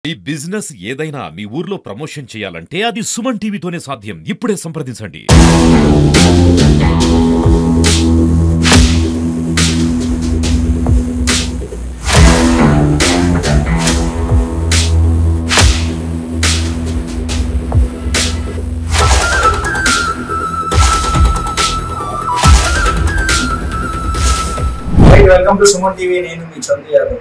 ఈ బిజినెస్ ఏదైనా మీ ఊర్లో ప్రమోషన్ చేయాలంటే అది సుమన్ టీవీతోనే సాధ్యం. ఇప్పుడే సంప్రదించండి. Welcome to Suman TV. నేను మీ చంద్ర యాదవ్.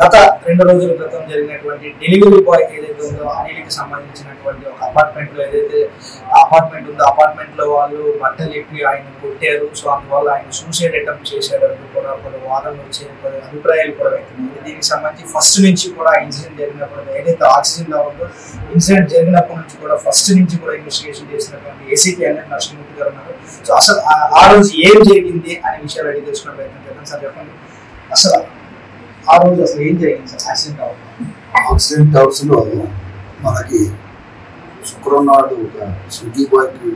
గత 2 రోజుల క్రితం జరిగినటువంటి డెలివరీ బాయ్ ఏదైతే ఉందో అనిల్కి సంబంధించినటువంటి ఒక అపార్ట్మెంట్లో ఏదైతే అపార్ట్మెంట్ ఉందో అపార్ట్మెంట్లో వాళ్ళు బట్టలు ఎప్పి ఆయన కొట్టారు. సో అందువల్ల ఆయన సూసైడ్ అటెంప్ట్ చేశారు అంటూ కూడా కొన్ని వాదనలు వచ్చే కొన్ని అభిప్రాయాలు కూడా వ్యక్తమయ్యాయి. దీనికి సంబంధించి ఫస్ట్ నుంచి కూడా ఇన్సిడెంట్ జరిగినప్పుడు ఏదైతే ఆక్సిజన్లో ఉందో ఇన్సిడెంట్ జరిగినప్పటి నుంచి కూడా ఫస్ట్ నుంచి కూడా ఇన్వెస్టిగేషన్ చేసినటువంటి ఏసీపీ అనేది నరసింహమూర్తి గారు ఉన్నారు. సో అసలు ఆ రోజు ఏం జరిగింది అనే విషయాలు అడిగి తెలుసుకునే ప్రయత్నం చేద్దాం. సార్ చెప్పండి, అసలు ఆ రోజు అసలు ఏం జరిగింది సార్? యాక్సిడెంట్ హౌస్లో మనకి శుక్రవారం నాడు ఒక స్విగ్గీ బాయ్కి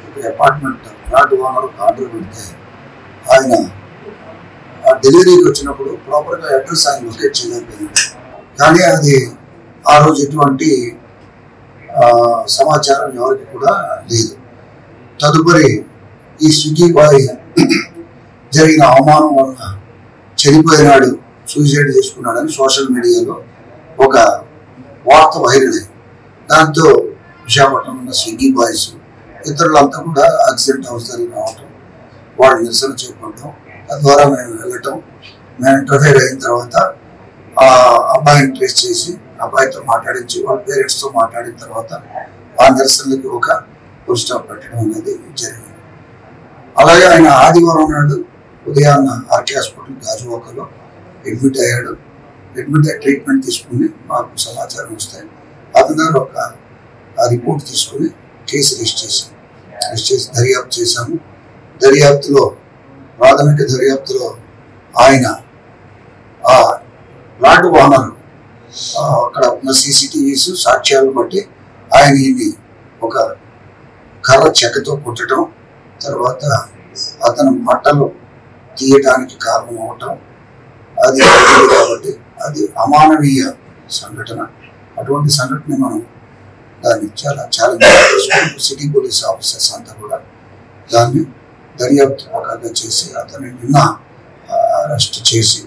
ఒక అపార్ట్మెంట్ ఫ్లాట్ ఓనర్ ఆర్డర్ పెడితే ఆయన ఆ డెలివరీకి వచ్చినప్పుడు ప్రాపర్గా అడ్రస్ ఆయన లొకేట్ చేయలేకపోయింది. కానీ అది ఆ రోజు ఎటువంటి సమాచారం ఎవరికి కూడా లేదు. తదుపరి ఈ స్విగ్గీ బాయ్ జరిగిన అవమానం వలన చనిపోయినాడు, సూసైడ్ చేసుకున్నాడని సోషల్ మీడియాలో ఒక వార్త వైరల్ అయింది. దాంతో విశాఖపట్నం ఉన్న స్విగ్గీ బాయ్స్ ఇతరులంతా కూడా యాక్సిడెంట్ హౌస్ దగ్గర రావటం, వాళ్ళు నిరసన చేపట్టడం, తద్వారా మేము వెళ్ళటం, మేము ఇంటర్ఫేర్ అయిన తర్వాత ఆ అబ్బాయిని ట్రేస్ చేసి అబ్బాయితో మాట్లాడించి వాళ్ళ పేరెంట్స్తో మాట్లాడిన తర్వాత ఆ నిరసనలకి ఒక ఫుల్ స్టాప్ పెట్టడం అనేది జరిగింది. అలాగే ఆయన ఆదివారం నాడు ఉదయాన్న ఆర్కే హాస్పిటల్ గాజువాకలో అడ్మిట్ అయ్యాడు. అడ్మిట్ అయ్యి ట్రీట్మెంట్ తీసుకుని మాకు సమాచారం వస్తాయి. అతను ఒక రిపోర్ట్ తీసుకుని కేసు రిజిస్టర్ చేసి దర్యాప్తు చేశాము. ప్రాథమిక దర్యాప్తులో ఆయన ఆ ఫ్లాట్ ఓనర్ అక్కడ ఉన్న సీసీటీవీస్ సాక్ష్యాలను బట్టి ఆయన ఈయన్ని ఒక కర్ర చెక్కతో కొట్టడం, తర్వాత అతను బట్టలు తీయడానికి కారణం అవటం అది కాబట్టి అది అమానవీయ సంఘటన. అటువంటి సంఘటన మనం దాన్ని చాలా ఛాలెంజ్ సిటీ పోలీస్ ఆఫీసర్స్ అంతా కూడా దాన్ని దర్యాప్తు ప్రకారంగా చేసి అతన్ని నిన్న అరెస్ట్ చేసి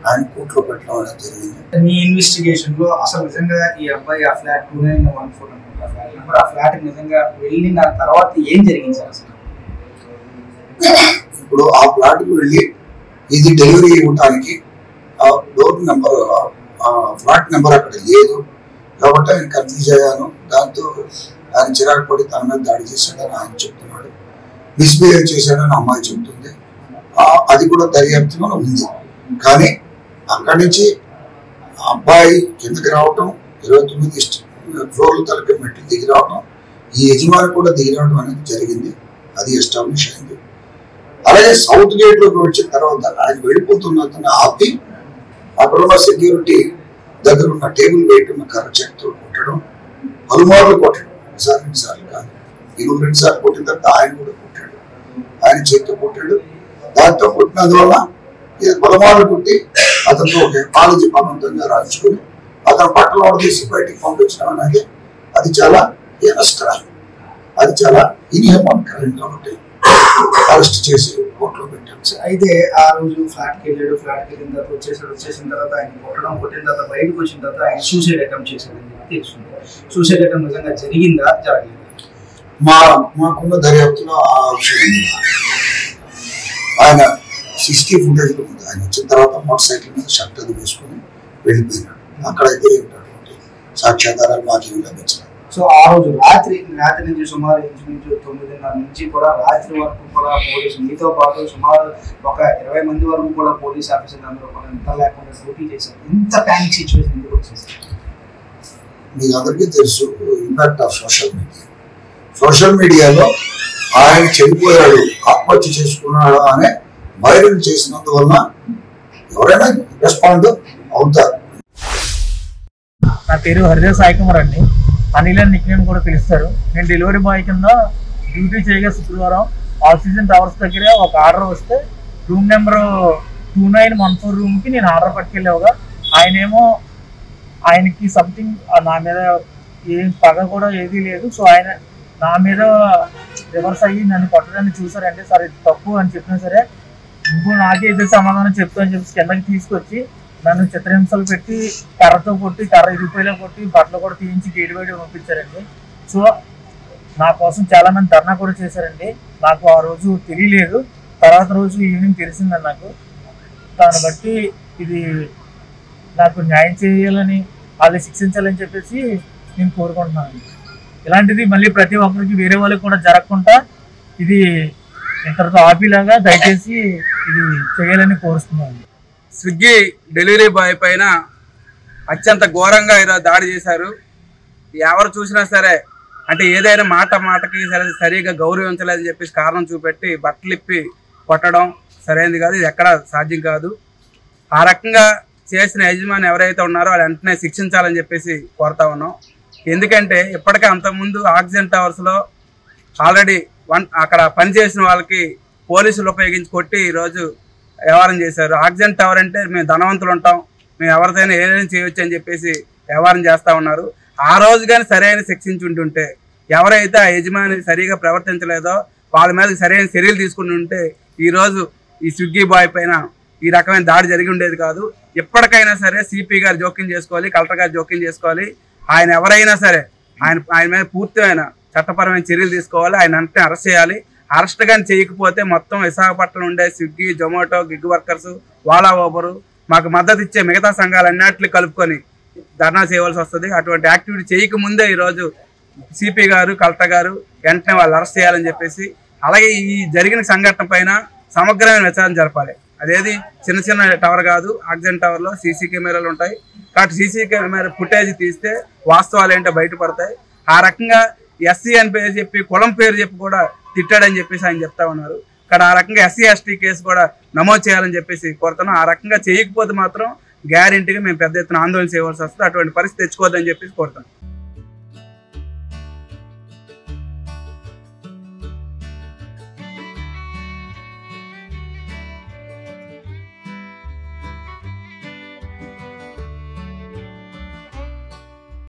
ఆయన కోర్టులో పెట్టడం అనేది జరిగింది. మీ ఇన్వెస్టిగేషన్ లో అసలు నిజంగా ఈ అబ్బాయి ఆ ఫ్లాట్ 2914 అనుకుంటా ఆ ఫ్లాట్ నిజంగా వెళ్ళిన తర్వాత ఏం జరిగింది సార్? అసలు ఇప్పుడు ఆ ఫ్లాట్కి వెళ్ళి ఇది డెలివరీ ఇవ్వడానికి ఆ డోర్ నెంబర్ ఫ్లాట్ నెంబర్ అక్కడ లేదు కాబట్టి ఆయన కన్ఫ్యూజ్ అయ్యాను. దాంతో ఆయన చిరాకు పడి తన మీద దాడి చేశాడని ఆయన చెప్తున్నాడు. మిస్బిహేవ్ చేశాడని అమ్మాయి చెప్తుంది. అది కూడా దర్యాప్తులో ఉంది. కానీ అక్కడి నుంచి అబ్బాయి కిందకి రావటం, 29 ఫ్లోర్ల తలకి మెట్లు దిగి రావడం, ఈ యజమాని కూడా దిగి రావడం అనేది జరిగింది. అది ఎస్టాబ్లిష్ అయింది. అలాగే సౌత్ గేట్ లోకి వచ్చిన తర్వాత ఆయన వెళ్ళిపోతున్న ఆపి అక్కడున్న సెక్యూరిటీ దగ్గర ఉన్న టేబుల్ వెయిట్ ఉన్న కర్ర చెట్టుతో కొట్టడం, పలుమార్లు కొట్టడం, రెండుసార్లు కాదు, 2 సార్లు కొట్టిన తర్వాత ఆయన కూడా కొట్టాడు, ఆయన చేతితో కొట్టాడు. దాంతో కొట్టినందువల్ల పలుమార్లు కొట్టి అతనితో ఒక కాలేజీ బలవంతంగా రాయించుకుని అతను పట్టలో తీసి బయటికి పంపించడం అనేది అది చాలా హీనస్కరం, అది చాలా ఇన్హ్యూమన్ కాబట్టి అరెస్ట్ చేసి కోర్టులో పెట్టాం. అయితే ఆ రోజు ఫ్లాట్కి వెళ్ళాడు, ఫ్లాట్కి వెళ్ళిన తర్వాత వచ్చేసిన తర్వాత ఆయన కొట్టిన తర్వాత బయటకు వచ్చిన తర్వాత ఆయన సూసైడ్ అటెంప్ట్ చేశాడని తెలుస్తుంది. సూసైడ్ అటెంప్ట్ నిజంగా జరిగిందా జరగలేదు? మాకున్న దర్యాప్తులో ఆ విషయం ఆయన 60 ఫుటేజ్ ఉంది. ఆయన వచ్చిన తర్వాత మోటార్ సైకిల్ మీద షర్ట్ అది వేసుకొని వెళ్ళిపోయినాడు. అక్కడైతే ఏంటంటే సాక్ష్యాధారాలు మాకేమి లభించాయి. సో ఆ రోజు రాత్రి నుంచి సుమారు 9:30 నుంచి కూడా రాత్రి వరకు కూడా పోలీసు మీతో పాటు సుమారు ఒక 20 మంది వరకు కూడా పోలీస్ ఆఫీసర్లు అందరూ కూడా ఇంత లేకుండా డ్యూటీ చేశారు. ఇంత ప్యానిక్ సిచ్యువేషన్ ఎందుకు వచ్చింది? మీకు అందరికీ తెలుసు ఇంపాక్ట్ ఆఫ్ సోషల్ మీడియాలో ఆయన చనిపోయాడు, ఆత్మహత్య చేసుకున్నాడు అనే వైరల్ చేసినందువల్ల ఎవరైనా రెస్పాండ్ అవుతారు. నా పేరు హరిదేవ్ సాయి కుమార్ అండి. అనిల్ అని నిక్నేమ్ కూడా పిలుస్తారు. నేను డెలివరీ బాయ్ కింద డ్యూటీ చేయగా శుక్రవారం ఆక్సిజన్ టవర్స్ దగ్గర ఒక ఆర్డర్ వస్తే రూమ్ నెంబర్ 2914 రూమ్కి నేను ఆర్డర్ పట్టుకెళ్ళేవగా ఆయనేమో ఆయనకి సంథింగ్ నా మీద ఏం పగ కూడా ఏదీ లేదు. సో ఆయన నా మీద రివర్స్ అయ్యి నన్ను కొట్టడానికి చూసారంటే, సరే ఇది తప్పు అని చెప్పినా సరే నువ్వు నాకే ఎదురు సమాధానం చెప్తా అని చెప్పి కిందకి తీసుకొచ్చి నన్ను చిత్రహింసలు పెట్టి కర్రతో కొట్టి, కర్ర ఇరిపోయేలా కొట్టి, బట్టలు కూడా తీయించి గేటు బయట పంపించారండి. సో నా కోసం చాలా మంది ధర్నా కూడా చేశారండి. నాకు ఆ రోజు తెలియలేదు, తర్వాత రోజు ఈవినింగ్ తెలిసిందని నాకు. దాన్ని బట్టి ఇది నాకు న్యాయం చేయాలని, వాళ్ళని శిక్షించాలని చెప్పేసి నేను కోరుకుంటున్నాను. ఇలాంటిది మళ్ళీ ప్రతి ఒక్కరికి వేరే వాళ్ళకి కూడా జరగకుండా ఇది ఇంతటితో ఆపేలాగా దయచేసి ఇది చేయాలని కోరుతున్నాను. స్విగ్గీ డెలివరీ బాయ్ పైన అత్యంత ఘోరంగా ఈరోజు దాడి చేశారు. ఎవరు చూసినా సరే అంటే ఏదైనా మాటకి సరిగా గౌరవించలేదని చెప్పేసి కారణం చూపెట్టి బట్టలు ఇప్పి కొట్టడం సరైనది కాదు, ఇది ఎక్కడ సాధ్యం కాదు. ఆ రకంగా చేసిన యజమాని ఎవరైతే ఉన్నారో వాళ్ళు వెంటనే శిక్షించాలని చెప్పేసి కోరుతా ఉన్నాం. ఎందుకంటే ఇప్పటికే అంతకుముందు ఆక్సిజన్ టవర్స్లో ఆల్రెడీ అక్కడ పనిచేసిన వాళ్ళకి పోలీసులు ఉపయోగించి కొట్టి ఈరోజు వ్యవహారం చేశారు. ఆక్సిజన్ టవర్ అంటే మేము ధనవంతులు ఉంటాం, మేము ఎవరిదైనా ఏదైనా చేయొచ్చు అని చెప్పేసి వ్యవహారం చేస్తూ ఉన్నారు. ఆ రోజు కానీ సరైన శిక్షించుంటుంటే, ఎవరైతే ఆ యజమాని సరిగా ప్రవర్తించలేదో వాళ్ళ మీద సరైన చర్యలు తీసుకుని ఉంటే ఈరోజు ఈ స్విగ్గీ బాయ్ పైన ఈ రకమైన దాడి జరిగి ఉండేది కాదు. ఎప్పటికైనా సరే సిపి గారు జోక్యం చేసుకోవాలి, కలెక్టర్ గారు జోక్యం చేసుకోవాలి. ఆయన ఎవరైనా సరే ఆయన మీద పూర్తిమైన చట్టపరమైన చర్యలు తీసుకోవాలి. ఆయన అంటే అరెస్ట్ చేయాలి. అరెస్ట్ కానీ చేయకపోతే మొత్తం విశాఖపట్నం ఉండే స్విగ్గీ, జొమాటో, గిగ్ వర్కర్స్, వాలా ఓబరు మాకు మద్దతు ఇచ్చే మిగతా సంఘాలన్నింటినీ కలుపుకొని ధర్నా చేయవలసి వస్తుంది. అటువంటి యాక్టివిటీ చేయకముందే ఈరోజు సిపి గారు, కలెక్టర్ గారు వెంటనే వాళ్ళు అరెస్ట్ చేయాలని చెప్పేసి, అలాగే ఈ జరిగిన సంఘటన పైన సమగ్రమైన విచారణ జరపాలి. అదేది చిన్న టవర్ కాదు, ఆక్సిజన్ టవర్లో సీసీ కెమెరాలు ఉంటాయి కాబట్టి సీసీ కెమెరా ఫుటేజ్ తీస్తే వాస్తవాలు ఏంటో బయటపడతాయి. ఆ రకంగా ఎస్సీ అని పేరు చెప్పి, కులం పేరు చెప్పి కూడా తిట్టాడని చెప్పేసి ఆయన చెప్తా ఉన్నారు. ఇక్కడ ఆ రకంగా ఎస్సీ ఎస్టీ కేసు కూడా నమోదు చేయాలని చెప్పేసి కోరుతున్నాం. ఆ రకంగా చేయకపోతే మాత్రం గ్యారెంటీగా మేము పెద్ద ఎత్తున ఆందోళన చేయవలసి వస్తుంది. అటువంటి పరిస్థితి తెచ్చుకోవద్దని చెప్పేసి కోరుతున్నాం.